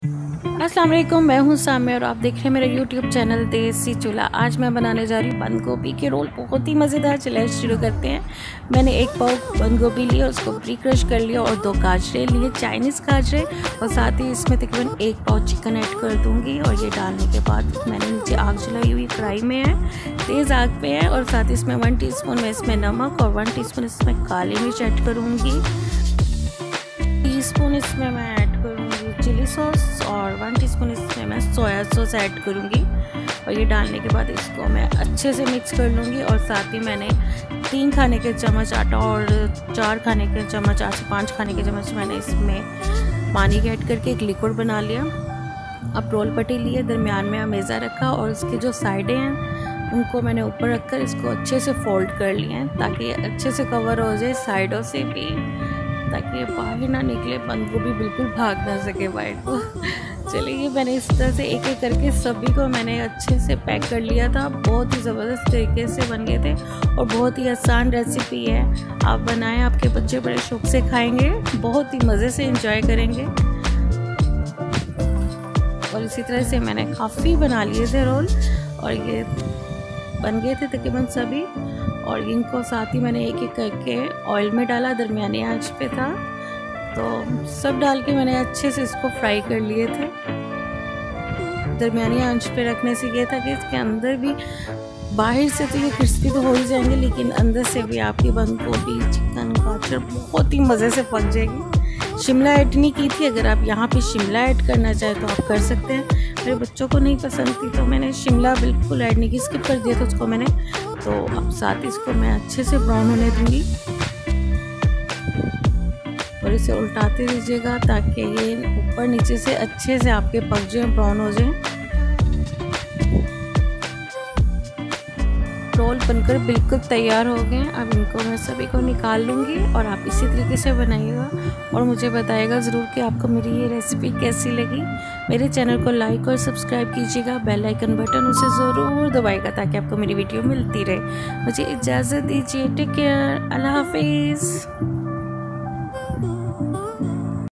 अस्सलाम वालेकुम, मैं हूं सामिया और आप देख रहे हैं मेरा यूट्यूब चैनल देसी चूल्हा। आज मैं बनाने जा रही हूँ बंद गोभी के रोल, बहुत ही मज़ेदार। चलिए शुरू करते हैं। मैंने एक पाव बंद गोभी लिया, उसको प्री क्रश कर लिया और 2 गाजरें लिए, चाइनीज़ गाजरें, और साथ ही इसमें तकरीबन 1 पाव चिकन ऐड कर दूँगी। और ये डालने के बाद मैंने नीचे आग जलाई हुई कढ़ाई में है, तेज़ आग पे है, और साथ ही इसमें 1 टीस्पून में इसमें नमक और 1 टीस्पून इसमें काली मिर्च ऐड करूँगी। टीस्पून इसमें मैं ऐड करूँगी चिली सॉस और 1 टीस्पून इसमें मैं सोया सॉस ऐड करूँगी। और ये डालने के बाद इसको मैं अच्छे से मिक्स कर लूँगी। और साथ ही मैंने 3 खाने के चम्मच आटा और 4 खाने के चम्मच, 8 से 5 खाने के चम्मच मैंने इसमें पानी ऐड करके एक लिक्विड बना लिया। अब रोल पट्टी लिए, दरमियान में अमेज़ा रखा और उसके जो साइडें हैं उनको मैंने ऊपर रखकर इसको अच्छे से फोल्ड कर लिए हैं ताकि ये अच्छे से कवर हो जाए साइडों से भी, ताकि ये बाहर ना निकले, बंद गोभी बिल्कुल भाग ना सके बाहर को। चलिए मैंने इस तरह से एक एक करके सभी को मैंने अच्छे से पैक कर लिया था। बहुत ही ज़बरदस्त तरीके से बन गए थे और बहुत ही आसान रेसिपी है। आप बनाएं, आपके बच्चे बड़े शौक से खाएंगे, बहुत ही मज़े से इंजॉय करेंगे। और इसी तरह से मैंने काफ़ी बना लिए थे रोल और ये बन गए थे तकरीबन सभी। और इनको साथ ही मैंने एक एक करके ऑयल में डाला, दरमियानी आंच पे था, तो सब डाल के मैंने अच्छे से इसको फ्राई कर लिए थे। दरमियानी आंच पे रखने से ये था कि इसके अंदर भी, बाहर से तो ये क्रिस्पी तो हो ही जाएंगे लेकिन अंदर से भी आपकी बंद गोभी, चिकन, गाजर बहुत ही मज़े से पक जाएगी। शिमला ऐड नहीं की थी, अगर आप यहाँ पे शिमला ऐड करना चाहें तो आप कर सकते हैं। मेरे बच्चों को नहीं पसंद थी तो मैंने शिमला बिल्कुल ऐड नहीं की, स्किप कर दिया था उसको मैंने। तो अब साथ ही इसको मैं अच्छे से ब्राउन होने दूंगी और इसे उल्टाते दीजिएगा ताकि ये ऊपर नीचे से अच्छे से आपके पक जाए, ब्राउन हो जाए। रोल बनकर बिल्कुल तैयार हो गए। अब इनको मैं सभी को निकाल लूँगी और आप इसी तरीके से बनाइएगा और मुझे बताइएगा ज़रूर कि आपको मेरी ये रेसिपी कैसी लगी। मेरे चैनल को लाइक और सब्सक्राइब कीजिएगा, बेल आइकन बटन उसे ज़रूर दबाइएगा ताकि आपको मेरी वीडियो मिलती रहे। मुझे इजाज़त दीजिए, टेक केयर, अल्लाह हाफिज़।